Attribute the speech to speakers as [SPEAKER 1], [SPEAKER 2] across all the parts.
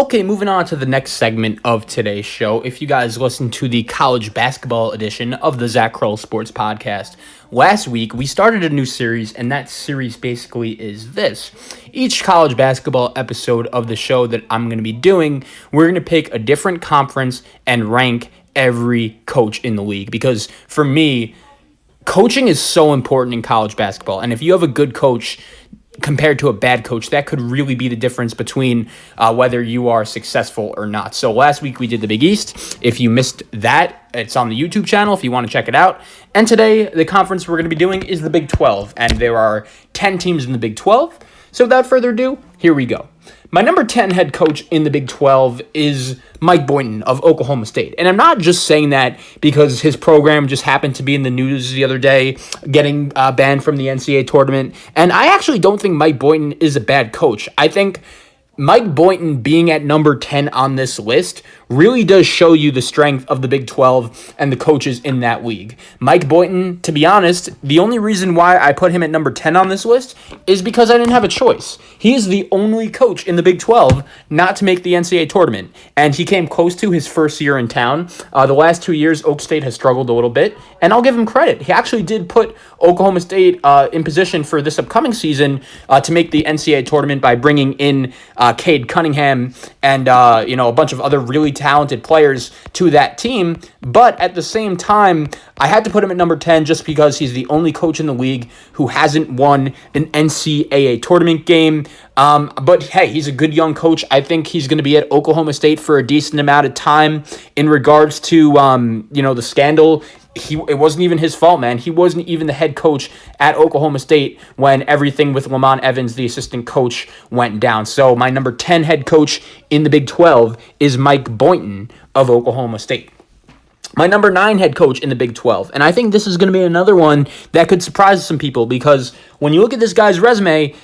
[SPEAKER 1] Okay, moving on to the next segment of today's show. If you guys listen to the college basketball edition of the Zach Kroll Sports Podcast, last week we started a new series, and that series basically is this. Each college basketball episode of the show that I'm going to be doing, we're going to pick a different conference and rank every coach in the league. Because for me, coaching is so important in college basketball, and if you have a good coach compared to a bad coach, that could really be the difference between whether you are successful or not. So last week we did the Big East. If you missed that, it's on the YouTube channel if you want to check it out. And today, the conference we're going to be doing is the Big 12, and there are 10 teams in the Big 12. So without further ado, here we go. My number 10 head coach in the Big 12 is Mike Boynton of Oklahoma State. And I'm not just saying that because his program just happened to be in the news the other day, getting banned from the NCAA tournament. And I actually don't think Mike Boynton is a bad coach. I think Mike Boynton being at number 10 on this list really does show you the strength of the Big 12 and the coaches in that league. Mike Boynton, to be honest, the only reason why I put him at number 10 on this list is because I didn't have a choice. He is the only coach in the Big 12 not to make the NCAA tournament, and he came close to his first year in town. The last 2 years, Oak State has struggled a little bit, and I'll give him credit. He actually did put Oklahoma State in position for this upcoming season to make the NCAA tournament by bringing in Cade Cunningham and a bunch of other really talented players to that team. But at the same time, I had to put him at number 10 just because he's the only coach in the league who hasn't won an NCAA tournament game. But hey, he's a good young coach. I think he's going to be at Oklahoma State for a decent amount of time. In regards to the scandal, it wasn't even his fault, man. He wasn't even the head coach at Oklahoma State when everything with Lamont Evans, the assistant coach, went down. So my number 10 head coach in the Big 12 is Mike Boynton of Oklahoma State. My number 9 head coach in the Big 12, and I think this is going to be another one that could surprise some people because when you look at this guy's resume,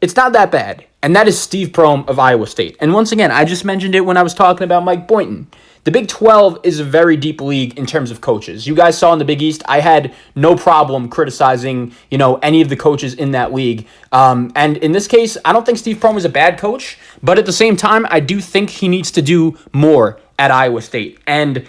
[SPEAKER 1] it's not that bad, and that is Steve Prohm of Iowa State. And once again, I just mentioned it when I was talking about Mike Boynton. The Big 12 is a very deep league in terms of coaches. You guys saw in the Big East, I had no problem criticizing, any of the coaches in that league. And in this case, I don't think Steve Prohm is a bad coach, but at the same time, I do think he needs to do more at Iowa State. And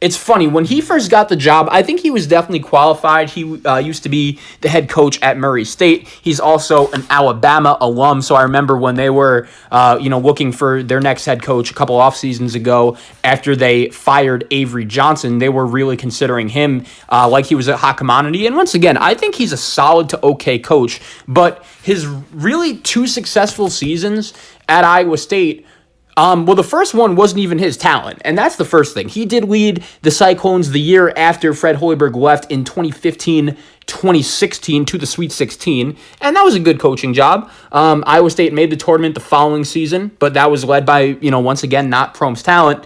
[SPEAKER 1] it's funny, when he first got the job, I think he was definitely qualified. He used to be the head coach at Murray State. He's also an Alabama alum, so I remember when they were, looking for their next head coach a couple off seasons ago after they fired Avery Johnson, they were really considering him like he was a hot commodity. And once again, I think he's a solid to okay coach, but his really 2 successful seasons at Iowa State, the first one wasn't even his talent, and that's the first thing. He did lead the Cyclones the year after Fred Hoiberg left in 2015-2016 to the Sweet 16, and that was a good coaching job. Iowa State made the tournament the following season, but that was led by, once again, not Prohm's talent.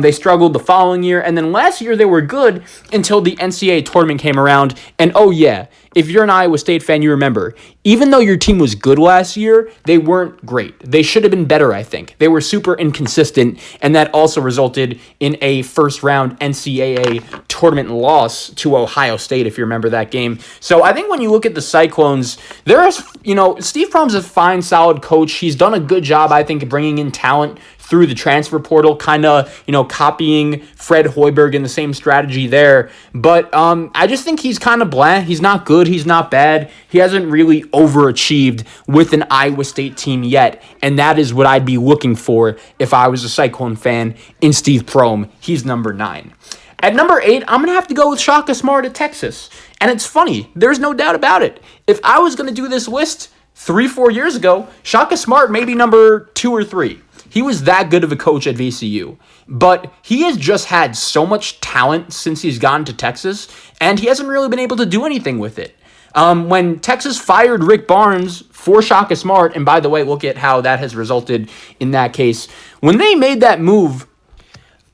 [SPEAKER 1] They struggled the following year, and then last year they were good until the NCAA tournament came around, and oh yeah, if you're an Iowa State fan, you remember, even though your team was good last year, they weren't great. They should have been better, I think. They were super inconsistent, and that also resulted in a first-round NCAA tournament loss to Ohio State, if you remember that game. So I think when you look at the Cyclones, Steve Prohm's a fine, solid coach. He's done a good job, I think, of bringing in talent through the transfer portal, kind of, copying Fred Hoiberg in the same strategy there. But I just think he's kind of bland. He's not good. He's not bad. He hasn't really overachieved with an Iowa State team yet, and that is what I'd be looking for if I was a Cyclone fan in Steve Prohm. He's number 9. At number 8, I'm going to have to go with Shaka Smart at Texas. And it's funny. There's no doubt about it. If I was going to do this list 3-4 years ago, Shaka Smart may be number 2 or 3. He was that good of a coach at VCU, but he has just had so much talent since he's gone to Texas, and he hasn't really been able to do anything with it. When Texas fired Rick Barnes for Shaka Smart, and by the way, look at how that has resulted in that case. When they made that move,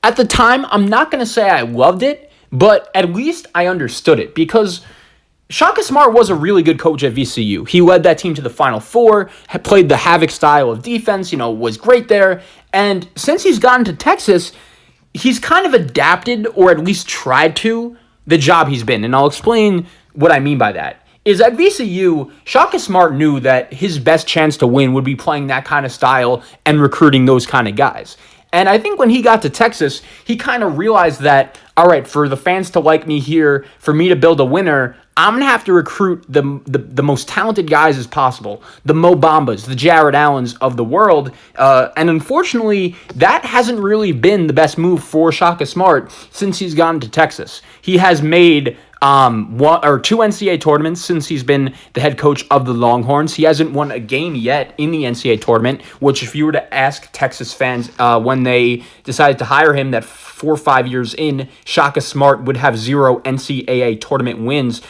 [SPEAKER 1] at the time, I'm not going to say I loved it, but at least I understood it because Shaka Smart was a really good coach at VCU. He led that team to the Final Four, had played the havoc style of defense, was great there. And since he's gotten to Texas, he's kind of adapted, or at least tried to, the job he's been. And I'll explain what I mean by that. is at VCU, Shaka Smart knew that his best chance to win would be playing that kind of style and recruiting those kind of guys. And I think when he got to Texas, he kind of realized that, all right, for the fans to like me here, for me to build a winner, I'm going to have to recruit the most talented guys as possible, the Mo Bambas, the Jared Allens of the world. And unfortunately, that hasn't really been the best move for Shaka Smart since he's gone to Texas. He has made one or two NCAA tournaments since he's been the head coach of the Longhorns. He hasn't won a game yet in the NCAA tournament, which if you were to ask Texas fans when they decided to hire him that 4 or 5 years in, Shaka Smart would have 0 NCAA tournament wins.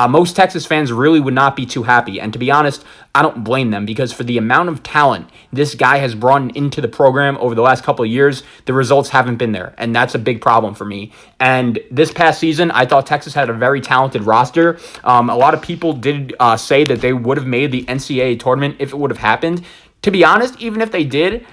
[SPEAKER 1] Most Texas fans really would not be too happy. And to be honest, I don't blame them because for the amount of talent this guy has brought into the program over the last couple of years, the results haven't been there. And that's a big problem for me. And this past season, I thought Texas had a very talented roster. A lot of people did say that they would have made the NCAA tournament if it would have happened. To be honest, even if they did,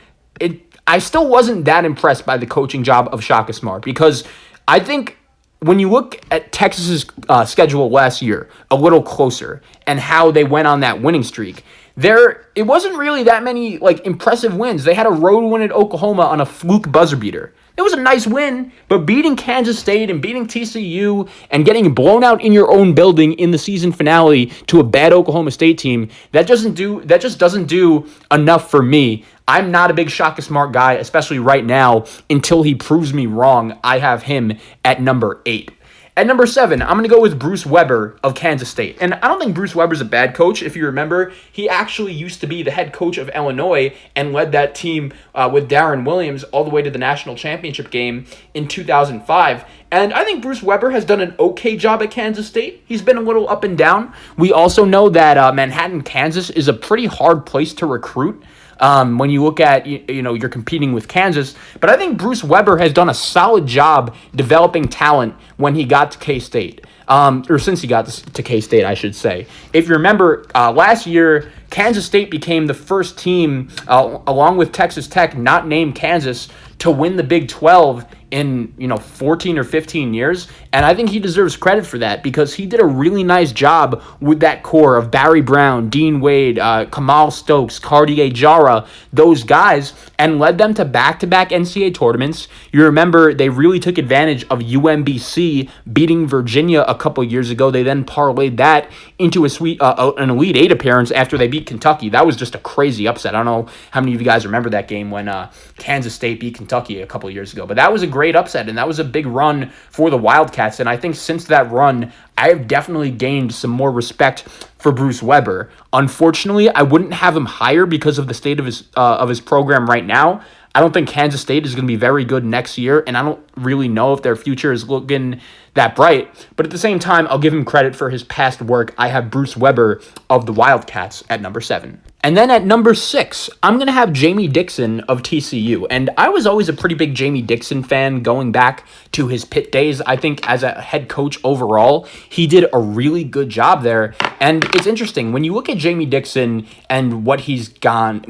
[SPEAKER 1] I still wasn't that impressed by the coaching job of Shaka Smart because I think when you look at Texas's schedule last year a little closer and how they went on that winning streak, it wasn't really that many impressive wins. They had a road win at Oklahoma on a fluke buzzer beater. It was a nice win, but beating Kansas State and beating TCU and getting blown out in your own building in the season finale to a bad Oklahoma State team, that just doesn't do enough for me. I'm not a big Shaka Smart guy, especially right now, until he proves me wrong. I have him at number 8. At number 7, I'm going to go with Bruce Weber of Kansas State. And I don't think Bruce Weber's a bad coach. If you remember, he actually used to be the head coach of Illinois and led that team with Darren Williams all the way to the national championship game in 2005. And I think Bruce Weber has done an okay job at Kansas State. He's been a little up and down. We also know that Manhattan, Kansas is a pretty hard place to recruit. When you look at, you're competing with Kansas. But I think Bruce Weber has done a solid job developing talent when he got to K-State. Or since he got to K-State, I should say. If you remember, last year, Kansas State became the first team, along with Texas Tech, not named Kansas, to win the Big 12 in 14 or 15 years, and I think he deserves credit for that because he did a really nice job with that core of Barry Brown, Dean Wade, Kamal Stokes, Cartier Jara, those guys, and led them to back-to-back NCAA tournaments. You remember they really took advantage of UMBC beating Virginia a couple years ago. They then parlayed that into an Elite Eight appearance after they beat Kentucky. That was just a crazy upset. I don't know how many of you guys remember that game when Kansas State beat Kentucky a couple years ago, but that was a great upset, and that was a big run for the Wildcats, and I think since that run, I have definitely gained some more respect for Bruce Weber. Unfortunately, I wouldn't have him higher because of the state of his program right now. I don't think Kansas State is going to be very good next year, and I don't really know if their future is looking that bright. But at the same time, I'll give him credit for his past work. I have Bruce Weber of the Wildcats at number 7. And then at number 6, I'm going to have Jamie Dixon of TCU. And I was always a pretty big Jamie Dixon fan going back to his Pitt days. I think as a head coach overall, he did a really good job there. And it's interesting, when you look at Jamie Dixon and what he's done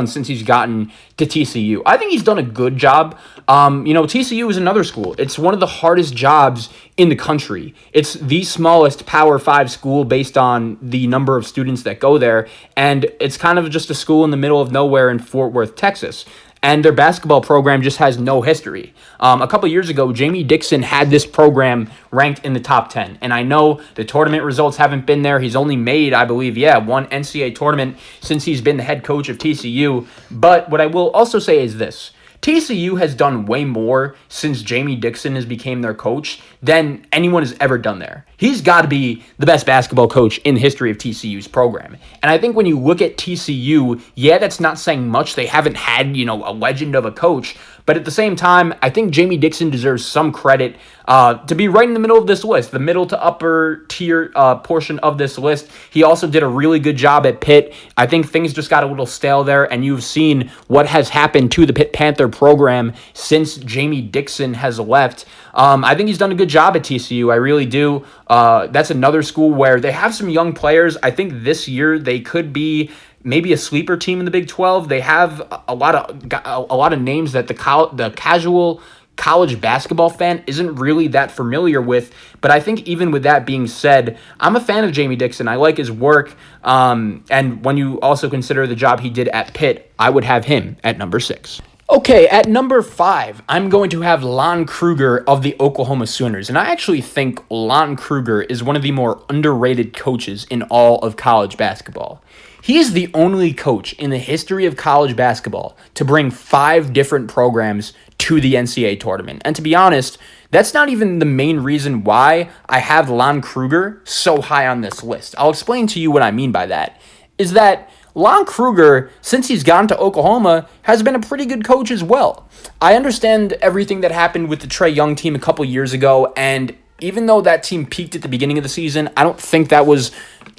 [SPEAKER 1] since he's gotten to TCU, I think he's done a good job. TCU is another school. It's one of the hardest jobs in the country. It's the smallest Power 5 school based on the number of students that go there, and it's kind of just a school in the middle of nowhere in Fort Worth, Texas. And their basketball program just has no history. A couple years ago, Jamie Dixon had this program ranked in the top 10. And I know the tournament results haven't been there. He's only made, I believe, one NCAA tournament since he's been the head coach of TCU. But what I will also say is this. TCU has done way more since Jamie Dixon has became their coach than anyone has ever done there. He's got to be the best basketball coach in the history of TCU's program. And I think when you look at TCU, that's not saying much. They haven't had, a legend of a coach. But at the same time, I think Jamie Dixon deserves some credit to be right in the middle of this list, the middle to upper tier portion of this list. He also did a really good job at Pitt. I think things just got a little stale there, and you've seen what has happened to the Pitt Panther program since Jamie Dixon has left. I think he's done a good job at TCU. I really do. That's another school where they have some young players. I think this year they could be maybe a sleeper team in the Big 12. They have a lot of names that the casual college basketball fan isn't really that familiar with. But I think even with that being said, I'm a fan of Jamie Dixon. I like his work. And when you also consider the job he did at Pitt, I would have him at number 6. Okay, at number 5, I'm going to have Lon Kruger of the Oklahoma Sooners. And I actually think Lon Kruger is one of the more underrated coaches in all of college basketball. He is the only coach in the history of college basketball to bring 5 different programs to the NCAA tournament. And to be honest, that's not even the main reason why I have Lon Kruger so high on this list. I'll explain to you what I mean by that. Is that Lon Kruger, since he's gone to Oklahoma, has been a pretty good coach as well. I understand everything that happened with the Trae Young team a couple years ago, and even though that team peaked at the beginning of the season, I don't think that was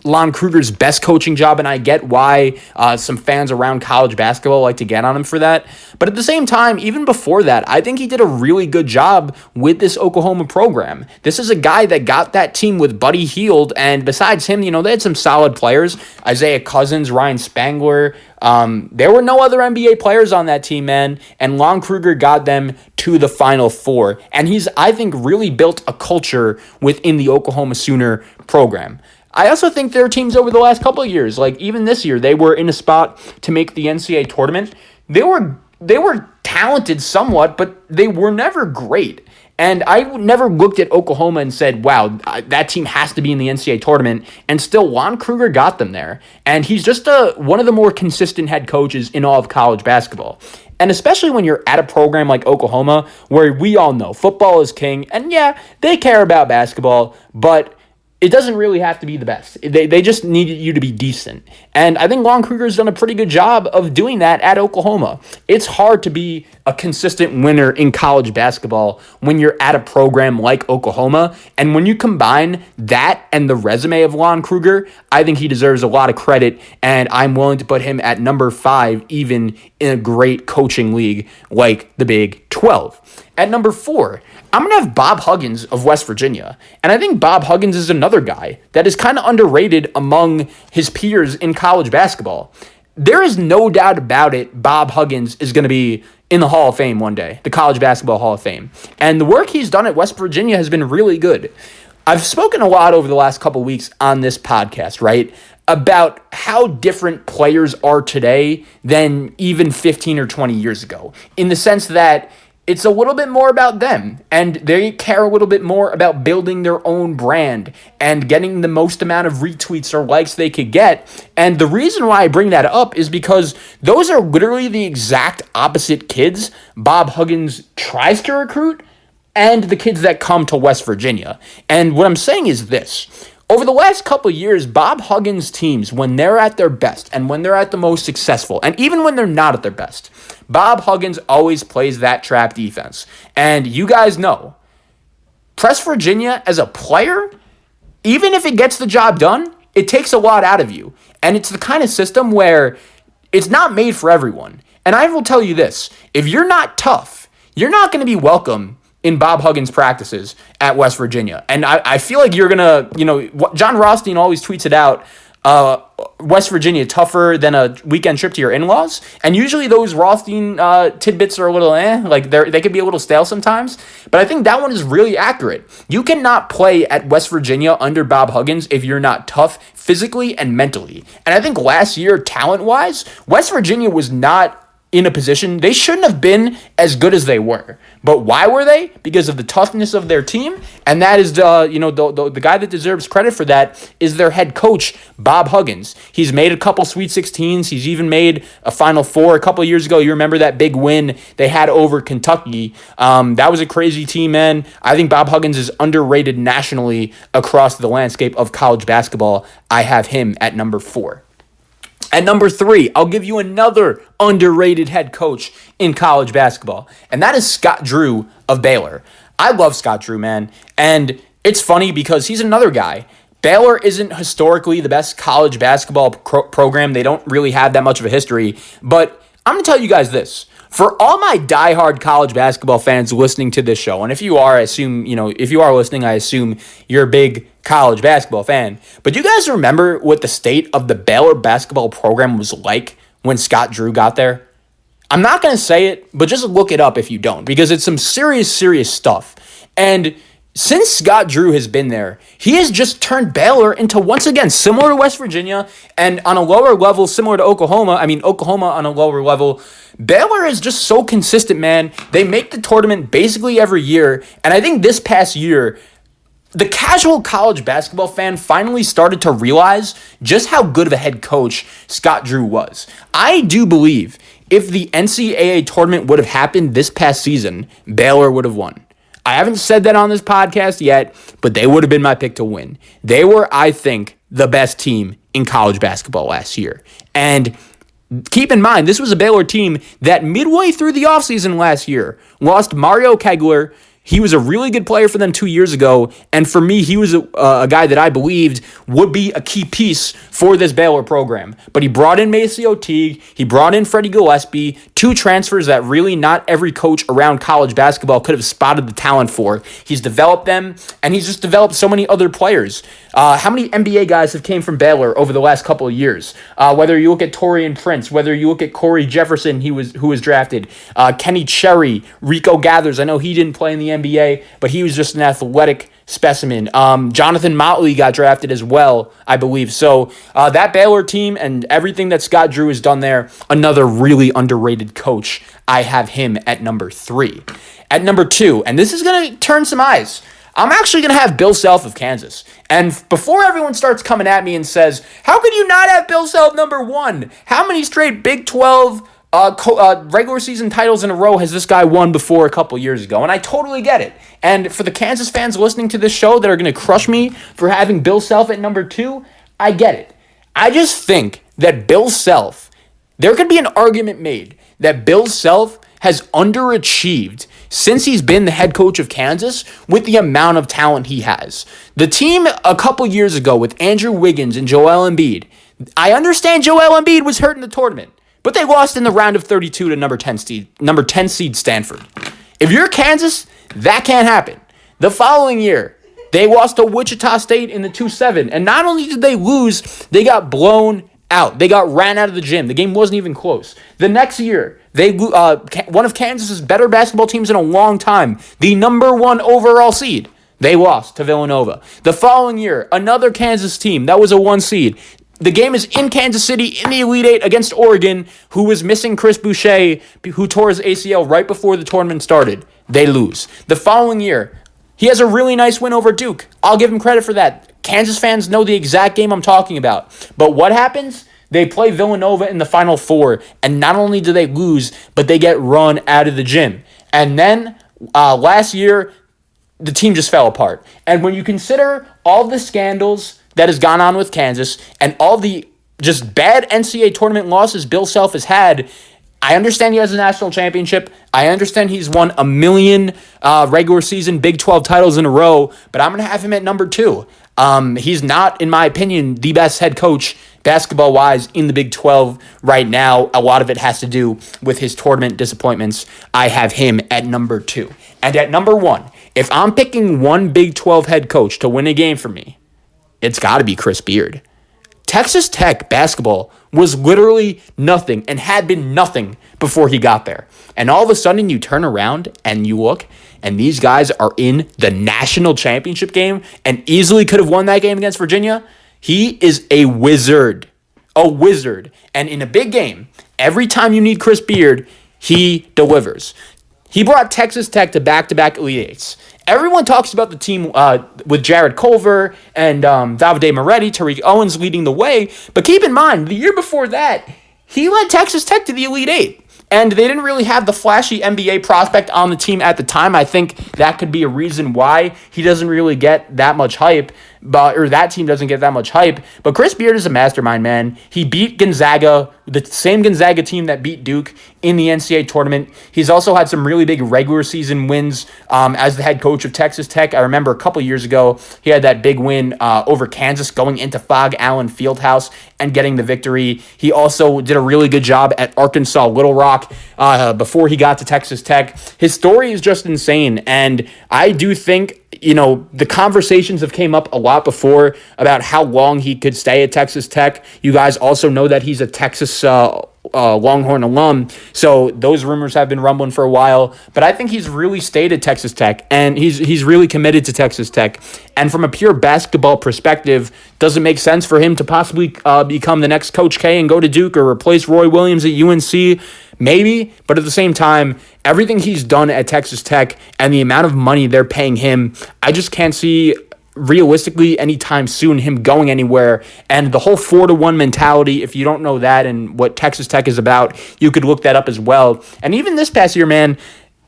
[SPEAKER 1] Lon Kruger's best coaching job, and I get why some fans around college basketball like to get on him for that. But at the same time, even before that, I think he did a really good job with this Oklahoma program. This is a guy that got that team with Buddy Hield, and besides him, they had some solid players. Isaiah Cousins, Ryan Spangler. There were no other NBA players on that team, man, and Lon Kruger got them to the Final Four. And he's, I think, really built a culture within the Oklahoma Sooner program. I also think their teams over the last couple of years, like even this year, they were in a spot to make the NCAA tournament. They were talented somewhat, but they were never great. And I never looked at Oklahoma and said, wow, that team has to be in the NCAA tournament. And still, Lon Kruger got them there. And he's just one of the more consistent head coaches in all of college basketball. And especially when you're at a program like Oklahoma, where we all know football is king. And yeah, they care about basketball, but it doesn't really have to be the best. They just need you to be decent. And I think Lon Kruger's done a pretty good job of doing that at Oklahoma. It's hard to be a consistent winner in college basketball when you're at a program like Oklahoma. And when you combine that and the resume of Lon Kruger, I think he deserves a lot of credit. And I'm willing to put him at number 5, even in a great coaching league like the Big 12. At number 4, I'm going to have Bob Huggins of West Virginia. And I think Bob Huggins is another guy that is kind of underrated among his peers in college basketball. There is no doubt about it, Bob Huggins is going to be in the Hall of Fame one day, the College Basketball Hall of Fame. And the work he's done at West Virginia has been really good. I've spoken a lot over the last couple weeks on this podcast, right, about how different players are today than even 15 or 20 years ago, in the sense that it's a little bit more about them, and they care a little bit more about building their own brand and getting the most amount of retweets or likes they could get. And the reason why I bring that up is because those are literally the exact opposite kids Bob Huggins tries to recruit and the kids that come to West Virginia. And what I'm saying is this. Over the last couple of years, Bob Huggins' teams, when they're at their best and when they're at the most successful, and even when they're not at their best, Bob Huggins always plays that trap defense. And you guys know, West Virginia as a player, even if it gets the job done, it takes a lot out of you. And it's the kind of system where it's not made for everyone. And I will tell you this, if you're not tough, you're not going to be welcome in Bob Huggins' practices at West Virginia. And I feel like you're going to, John Rothstein always tweets it out, West Virginia tougher than a weekend trip to your in-laws. And usually those Rothstein tidbits are a little like they could be a little stale sometimes. But I think that one is really accurate. You cannot play at West Virginia under Bob Huggins if you're not tough physically and mentally. And I think last year, talent-wise, West Virginia was not in a position, they shouldn't have been as good as they were. But why were they? Because of the toughness of their team, and that is the guy that deserves credit for that is their head coach, Bob Huggins. He's made a couple Sweet 16s. He's even made a Final Four a couple years ago. You remember that big win they had over Kentucky? That was a crazy team, man. I think Bob Huggins is underrated nationally across the landscape of college basketball. I have him at number 4. At number 3, I'll give you another underrated head coach in college basketball, and that is Scott Drew of Baylor. I love Scott Drew, man, and it's funny because he's another guy. Baylor isn't historically the best college basketball program. They don't really have that much of a history, but I'm going to tell you guys this. For all my diehard college basketball fans listening to this show, and if you are, I assume, if you are listening, I assume you're a big college basketball fan. But do you guys remember what the state of the Baylor basketball program was like when Scott Drew got there? I'm not going to say it, but just look it up if you don't, because it's some serious, serious stuff. And since Scott Drew has been there, he has just turned Baylor into, once again, similar to West Virginia and on a lower level, similar to Oklahoma. I mean, Oklahoma on a lower level. Baylor is just so consistent, man. They make the tournament basically every year. And I think this past year, the casual college basketball fan finally started to realize just how good of a head coach Scott Drew was. I do believe if the NCAA tournament would have happened this past season, Baylor would have won. I haven't said that on this podcast yet, but they would have been my pick to win. They were, I think, the best team in college basketball last year. And keep in mind, this was a Baylor team that midway through the offseason last year lost Mario Kegler. He was a really good player for them 2 years ago, and for me, he was a guy that I believed would be a key piece for this Baylor program. But he brought in Maceo Teague, he brought in Freddie Gillespie, two transfers that really not every coach around college basketball could have spotted the talent for. He's developed them, and he's just developed so many other players. How many NBA guys have came from Baylor over the last couple of years? Whether you look at Taurean Prince, whether you look at Corey Jefferson, who was drafted, Kenny Cherry, Rico Gathers. I know he didn't play in the NBA, but he was just an athletic specimen. Jonathan Motley got drafted as well, I believe. So that Baylor team and everything that Scott Drew has done there, another really underrated coach. I have him at number 3. At number 2, and this is going to turn some eyes, I'm actually going to have Bill Self of Kansas. And before everyone starts coming at me and says, how could you not have Bill Self number 1? How many straight Big 12 regular season titles in a row has this guy won before a couple years ago? And I totally get it. And for the Kansas fans listening to this show that are going to crush me for having Bill Self at number 2, I get it. I just think that Bill Self, there could be an argument made that Bill Self has underachieved since he's been the head coach of Kansas with the amount of talent he has. The team a couple years ago with Andrew Wiggins and Joel Embiid, I understand Joel Embiid was hurt in the tournament, but they lost in the round of 32 to number 10 seed Stanford. If you're Kansas, that can't happen. The following year, they lost to Wichita State in the 2-7, and not only did they lose, they got blown out. They got ran out of the gym. The game wasn't even close. The next year, they one of Kansas's better basketball teams in a long time, the number 1 overall seed, they lost to Villanova. The following year, another Kansas team that was a 1 seed. The game is in Kansas City in the Elite Eight against Oregon, who was missing Chris Boucher, who tore his ACL right before the tournament started. They lose. The following year, he has a really nice win over Duke. I'll give him credit for that. Kansas fans know the exact game I'm talking about. But what happens? They play Villanova in the Final Four, and not only do they lose, but they get run out of the gym. And then last year, the team just fell apart. And when you consider all the scandals that has gone on with Kansas and all the just bad NCAA tournament losses Bill Self has had, I understand he has a national championship. I understand he's won a million regular season Big 12 titles in a row, but I'm going to have him at number 2. He's not, in my opinion, the best head coach basketball-wise in the Big 12 right now. A lot of it has to do with his tournament disappointments. I have him at number 2. And at number 1, if I'm picking one Big 12 head coach to win a game for me, it's got to be Chris Beard. Texas Tech basketball was literally nothing and had been nothing before he got there. And all of a sudden you turn around and you look, and these guys are in the national championship game and easily could have won that game against Virginia. He is a wizard. A wizard. And in a big game, every time you need Chris Beard, he delivers. He brought Texas Tech to back-to-back Elite Eights. Everyone talks about the team with Jared Culver and Davide Moretti, Tariq Owens leading the way. But keep in mind, the year before that, he led Texas Tech to the Elite Eight. And they didn't really have the flashy NBA prospect on the team at the time. I think that could be a reason why he doesn't really get that much hype, or that team doesn't get that much hype. But Chris Beard is a mastermind, man. He beat Gonzaga, the same Gonzaga team that beat Duke in the NCAA tournament. He's also had some really big regular season wins as the head coach of Texas Tech. I remember a couple years ago, he had that big win over Kansas going into Phog Allen Fieldhouse and getting the victory. He also did a really good job at Arkansas Little Rock before he got to Texas Tech. His story is just insane, and I do think the conversations have came up a lot before about how long he could stay at Texas Tech. You guys also know that he's a Texas Longhorn alum, so those rumors have been rumbling for a while. But I think he's really stayed at Texas Tech, and he's really committed to Texas Tech. And from a pure basketball perspective, does it make sense for him to possibly become the next Coach K and go to Duke or replace Roy Williams at UNC? Maybe, but at the same time, everything he's done at Texas Tech and the amount of money they're paying him, I just can't see realistically anytime soon him going anywhere. And the whole 4-1 mentality, if you don't know that and what Texas Tech is about, you could look that up as well. And even this past year, man,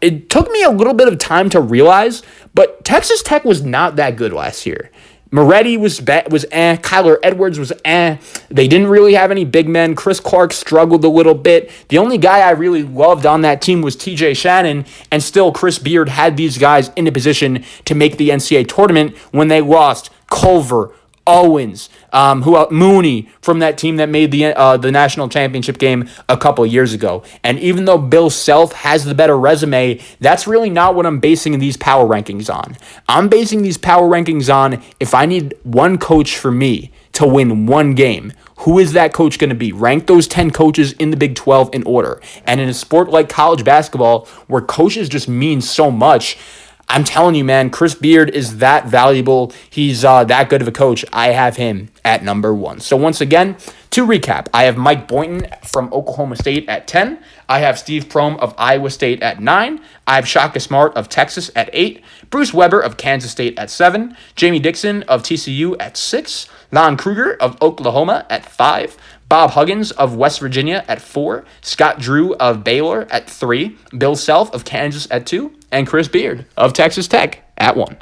[SPEAKER 1] it took me a little bit of time to realize, but Texas Tech was not that good last year. Moretti was Kyler Edwards was They didn't really have any big men. Chris Clark struggled a little bit. The only guy I really loved on that team was TJ Shannon, and still Chris Beard had these guys in a position to make the NCAA tournament when they lost Culver, Owens, Mooney from that team that made the national championship game a couple of years ago. And even though Bill Self has the better resume, that's really not what I'm basing these power rankings on. I'm basing these power rankings on if I need one coach for me to win one game, who is that coach going to be? Rank those 10 coaches in the Big 12 in order. And in a sport like college basketball, where coaches just mean so much, I'm telling you, man, Chris Beard is that valuable. He's that good of a coach. I have him at number 1. So once again, to recap, I have Mike Boynton from Oklahoma State at 10. I have Steve Prohm of Iowa State at 9. I have Shaka Smart of Texas at 8. Bruce Weber of Kansas State at 7. Jamie Dixon of TCU at 6. Lon Kruger of Oklahoma at 5. Bob Huggins of West Virginia at 4. Scott Drew of Baylor at 3. Bill Self of Kansas at 2. And Chris Beard of Texas Tech at 1.